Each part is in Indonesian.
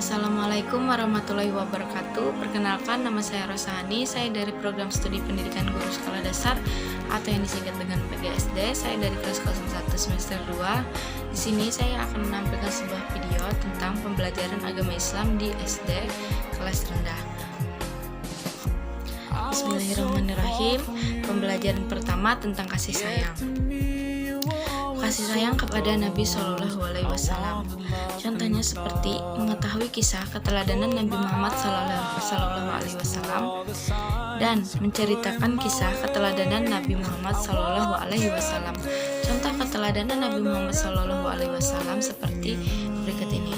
Assalamualaikum warahmatullahi wabarakatuh. Perkenalkan, nama saya Rosani. Saya dari program studi pendidikan guru sekolah dasar atau yang disingkat dengan PGSD. Saya dari kelas 01 semester 2. Di sini saya akan menampilkan sebuah video tentang pembelajaran agama Islam di SD kelas rendah. Bismillahirrahmanirrahim. Pembelajaran pertama tentang kasih sayang. Kasih sayang kepada Nabi Shallallahu Alaihi Wasallam. Contohnya seperti mengetahui kisah keteladanan Nabi Muhammad Shallallahu Alaihi Wasallam dan menceritakan kisah keteladanan Nabi Muhammad Shallallahu Alaihi Wasallam. Contoh keteladanan Nabi Muhammad Shallallahu Alaihi Wasallam seperti berikut ini.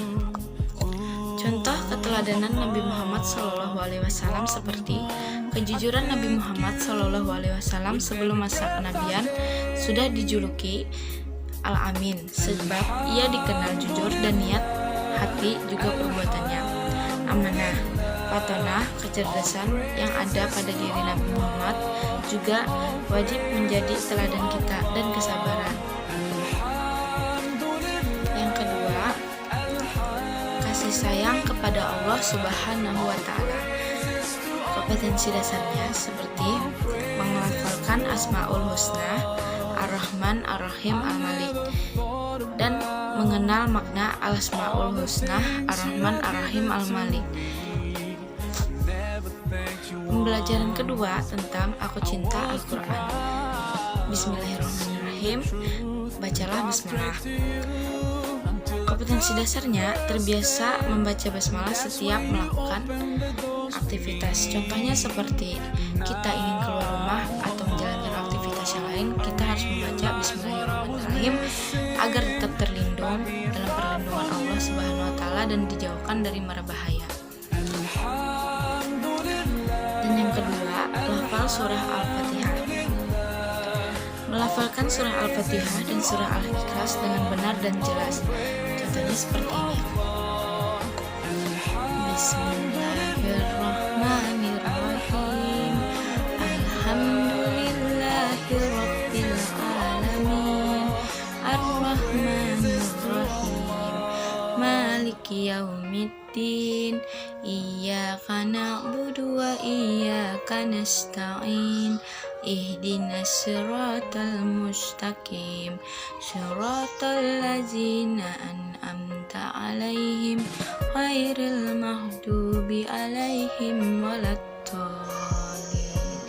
Contoh keteladanan Nabi Muhammad Shallallahu Alaihi Wasallam seperti kejujuran Nabi Muhammad Shallallahu Alaihi Wasallam sebelum masa kenabian sudah dijuluki Al-Amin, sebab ia dikenal jujur dan niat hati juga perbuatannya. Amanah, patonah, kecerdasan yang ada pada diri Nabi Muhammad juga wajib menjadi teladan kita dan kesabaran. Yang kedua, kasih sayang kepada Allah Subhanahu wa Ta'ala. Kompetensi dasarnya seperti menghafalkan Asmaul Husna, Ar-Rahman, Ar-Rahim, Al-Malik, dan mengenal makna Al-Asmaul Husna, Ar-Rahman, Ar-Rahim, Al-Malik. Pembelajaran kedua tentang Aku Cinta Al-Quran. Bismillahirrahmanirrahim. Bacalah Bismillah. Kompetensi dasarnya terbiasa membaca basmalah setiap melakukan aktivitas. Contohnya seperti kita ingin keluar rumah atau menjalankan aktivitas yang lain, kita harus membaca Bismillahirrahmanirrahim agar tetap terlindung dalam perlindungan Allah Subhanahu wa Ta'ala dan dijauhkan dari mara bahaya. Dan yang kedua, lafal surah Al-Fatihah. Melafalkan surah Al-Fatihah dan surah Al-Ikhlas dengan benar dan jelas. Contohnya seperti ini. Bismillahirrahmanirrahim. Alhamdulillahirabbil alamin. Ar-Rahmanir-Rahim. Maliki yaumiddin. Iyyaka na'budu wa iyyaka nasta'in. Ihdinas siratal mustaqim. Siratal ladzina an'amta 'alaihim ghairil maghdubi 'alaihim waladdallin.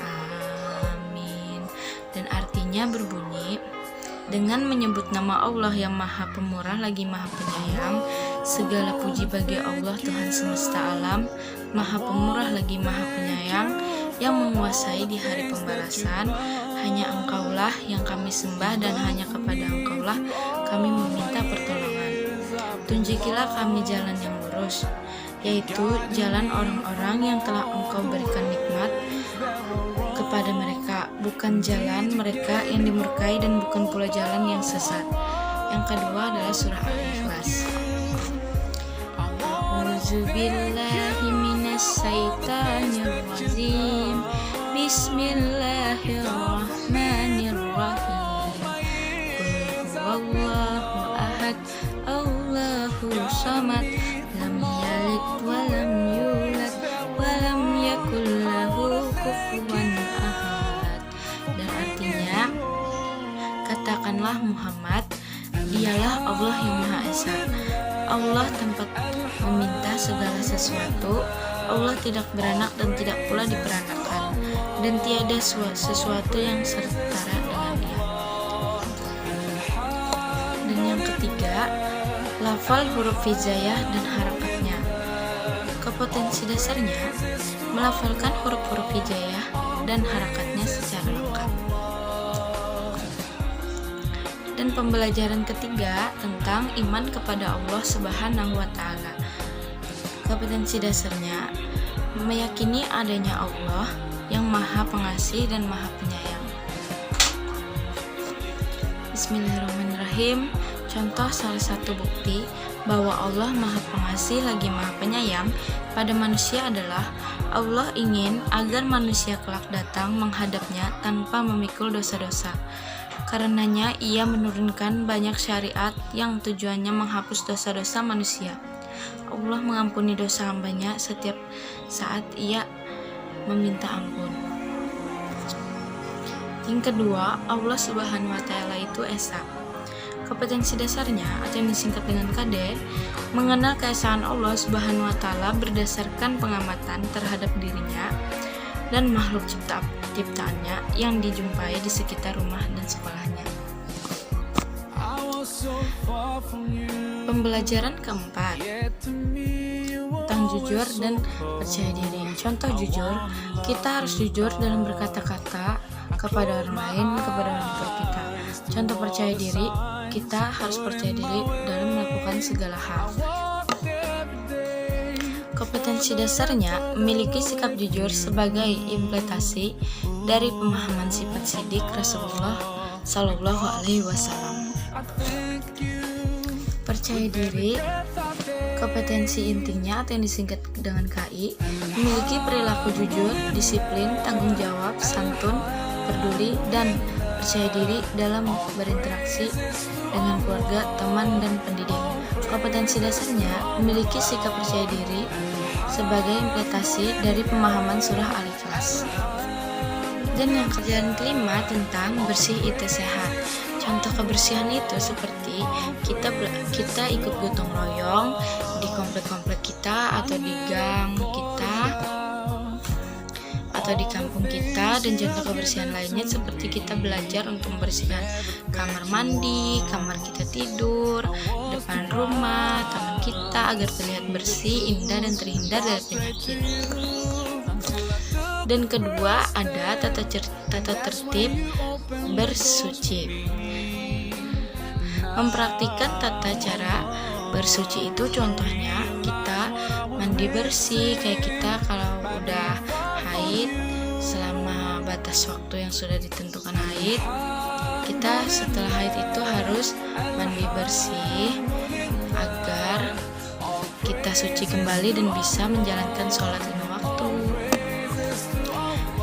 Amin. Dan artinya berbunyi, dengan menyebut nama Allah yang Maha Pemurah lagi Maha Penyayang, segala puji bagi Allah Tuhan semesta alam, Maha Pemurah lagi Maha Penyayang, yang menguasai di hari pembalasan. Hanya Engkaulah yang kami sembah dan hanya kepada Engkaulah kami meminta pertolongan. Tunjukilah kami jalan yang lurus, yaitu jalan orang-orang yang telah Engkau berikan nikmat kepada mereka, bukan jalan mereka yang dimurkai dan bukan pula jalan yang sesat. Yang kedua adalah surah Al-Ikhlas. A'udzubillahi minasyaitonirrajim. Bismillahirrahmanirrahim. Qul huwallahu ahad, Allahu samad, lam yalid wa lam yulad wa lam yakul lahu kufuwan ahad. Dan artinya, katakanlah Muhammad, dialah Allah yang Maha Esa. Allah tempat meminta segala sesuatu. Allah tidak beranak dan tidak pula diperanakan, dan tiada sesuatu yang setara dengan Dia. Dan yang ketiga, lafal huruf hijaiyah dan harakatnya. Kompetensi dasarnya melafalkan huruf-huruf hijaiyah dan harakatnya secara lengkap. Dan pembelajaran ketiga tentang iman kepada Allah Subhanahu wa Ta'ala. Kompetensi dasarnya meyakini adanya Allah yang Maha Pengasih dan Maha Penyayang. Bismillahirrahmanirrahim. Contoh salah satu bukti bahwa Allah Maha Pengasih lagi Maha Penyayang pada manusia adalah Allah ingin agar manusia kelak datang menghadapnya tanpa memikul dosa-dosa. Karenanya ia menurunkan banyak syariat yang tujuannya menghapus dosa-dosa manusia. Allah mengampuni dosa hambanya setiap saat ia meminta ampun. Yang kedua, Allah Subhanahu wa Ta'ala itu Esa. Kompetensi dasarnya atau yang disingkat dengan KD, mengenal keesaan Allah Subhanahu wa Ta'ala berdasarkan pengamatan terhadap dirinya dan makhluk ciptaannya yang dijumpai di sekitar rumah dan sekolahnya. Pembelajaran keempat tentang jujur dan percaya diri. Contoh jujur, kita harus jujur dalam berkata-kata kepada orang lain, kepada orang tua kita. Contoh percaya diri, kita harus percaya diri dalam melakukan segala hal. Kompetensi dasarnya memiliki sikap jujur sebagai implementasi dari pemahaman sifat sidik Rasulullah Shallallahu Alaihi Wasallam. Percaya diri, kompetensi intinya atau yang disingkat dengan KI, memiliki perilaku jujur, disiplin, tanggung jawab, santun, peduli, dan percaya diri dalam berinteraksi dengan keluarga, teman, dan pendidik. Kompetensi dasarnya memiliki sikap percaya diri sebagai implementasi dari pemahaman surah Al-Ikhlas. Dan yang kerjaan kelima tentang bersih itu sehat. Contoh kebersihan itu seperti kita ikut gotong royong di komplek-komplek kita atau di gang kita atau di kampung kita, dan contoh kebersihan lainnya seperti kita belajar untuk membersihkan kamar mandi, kamar kita tidur, depan rumah, taman kita agar terlihat bersih, indah, dan terhindar dari penyakit. Dan kedua ada tata tertib bersuci. Mempraktikkan tata cara bersuci itu contohnya kita mandi bersih, kayak kita kalau udah haid selama batas waktu yang sudah ditentukan haid, kita setelah haid itu harus mandi bersih agar kita suci kembali dan bisa menjalankan sholat 5 waktu.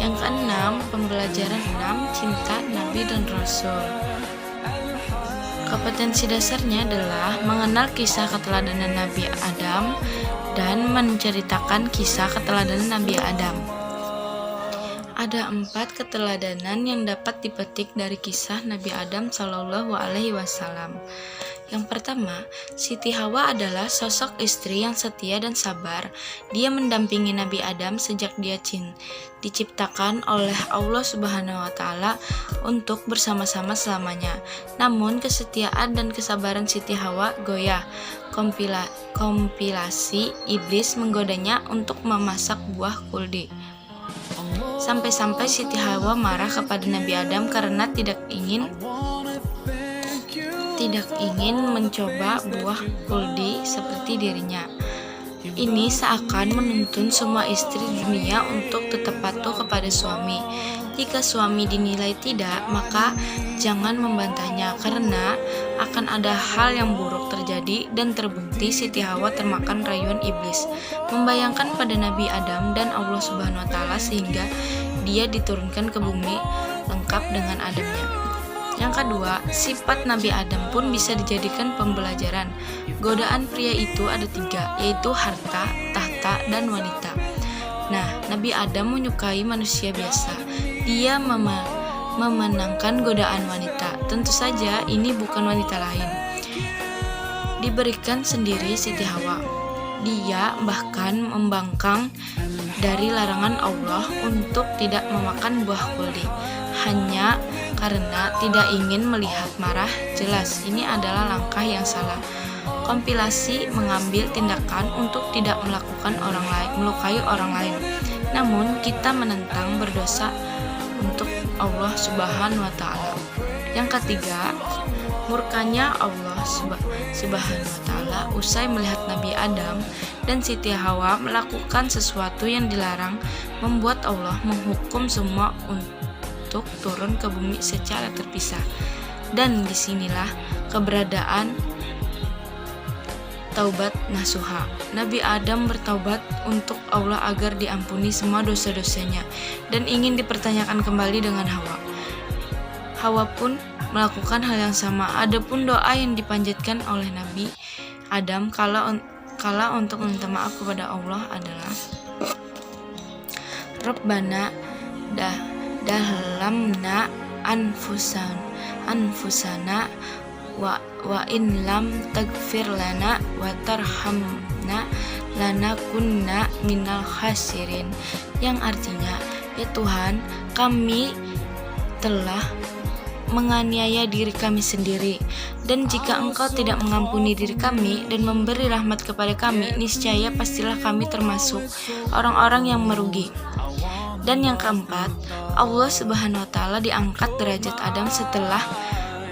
Yang keenam, pembelajaran 6, cinta Nabi dan Rasul. Kompetensi dasarnya adalah mengenal kisah keteladanan Nabi Adam dan menceritakan kisah keteladanan Nabi Adam. Ada 4 keteladanan yang dapat dipetik dari kisah Nabi Adam Shallallahu Alaihi Wasallam. Yang pertama, Siti Hawa adalah sosok istri yang setia dan sabar. Dia mendampingi Nabi Adam sejak dia diciptakan oleh Allah Subhanahu wa Ta'ala untuk bersama-sama selamanya. Namun, kesetiaan dan kesabaran Siti Hawa goyah. Kompilasi iblis menggodanya untuk memasak buah kuldi. Sampai-sampai Siti Hawa marah kepada Nabi Adam karena tidak ingin mencoba buah kuldi seperti dirinya. Ini seakan menuntun semua istri dunia untuk tetap patuh kepada suami. Jika suami dinilai tidak, maka jangan membantahnya karena akan ada hal yang buruk terjadi dan terbukti Siti Hawa termakan rayuan iblis, membayangkan pada Nabi Adam dan Allah Subhanahu wa Ta'ala sehingga dia diturunkan ke bumi lengkap dengan Adamnya. Yang kedua, sifat Nabi Adam pun bisa dijadikan pembelajaran. Godaan pria itu ada 3, yaitu harta, tahta, dan wanita. Nah, Nabi Adam menyukai manusia biasa. Dia memenangkan godaan wanita. Tentu saja ini bukan wanita lain. Diberikan sendiri Siti Hawa. Dia bahkan membangkang dari larangan Allah untuk tidak memakan buah kuldi. Hanya karena tidak ingin melihat marah. Jelas ini adalah langkah yang salah. Kompilasi mengambil tindakan untuk tidak melukai orang lain. Namun kita menentang berdosa untuk Allah Subhanahu wa Ta'ala. Yang ketiga, murkanya Allah Subhanahu wa Ta'ala usai melihat Nabi Adam dan Siti Hawa melakukan sesuatu yang dilarang, membuat Allah menghukum semua untuk turun ke bumi secara terpisah. Dan disinilah keberadaan taubat nasuha. Nabi Adam bertaubat untuk Allah agar diampuni semua dosa-dosanya dan ingin dipertanyakan kembali dengan Hawa. Hawa pun melakukan hal yang sama. Adapun doa yang dipanjatkan oleh Nabi Adam kala untuk meminta maaf kepada Allah adalah Rabbana dahlamna anfusana wa in lam tagfir lana wa tarhamna lanakunna minal khasirin, yang artinya, ya Tuhan, kami telah menganiaya diri kami sendiri, dan jika Engkau tidak mengampuni diri kami dan memberi rahmat kepada kami, niscaya pastilah kami termasuk orang-orang yang merugi. Dan yang keempat, Allah Subhanahu wa Ta'ala diangkat derajat Adam setelah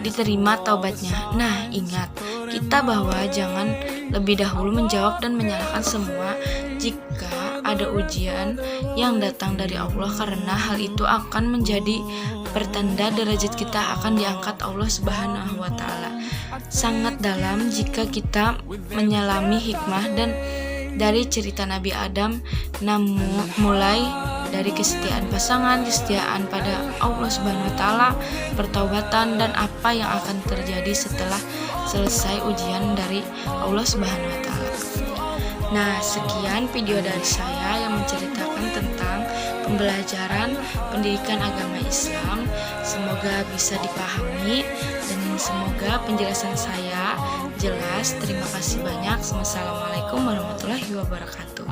diterima taubatnya. Nah, ingat kita bahwa jangan lebih dahulu menjawab dan menyalahkan semua jika ada ujian yang datang dari Allah, karena hal itu akan menjadi pertanda derajat kita akan diangkat Allah Subhanahu wa Ta'ala. Sangat dalam jika kita menyelami hikmah dan dari cerita Nabi Adam, namun mulai dari kesetiaan pasangan, kesetiaan pada Allah Subhanahu wa Ta'ala, pertaubatan, dan apa yang akan terjadi setelah selesai ujian dari Allah Subhanahu wa Ta'ala. Nah, sekian video dari saya yang menceritakan tentang pembelajaran pendidikan agama Islam. Semoga bisa dipahami dan semoga penjelasan saya jelas. Terima kasih banyak. Wassalamualaikum warahmatullahi wabarakatuh.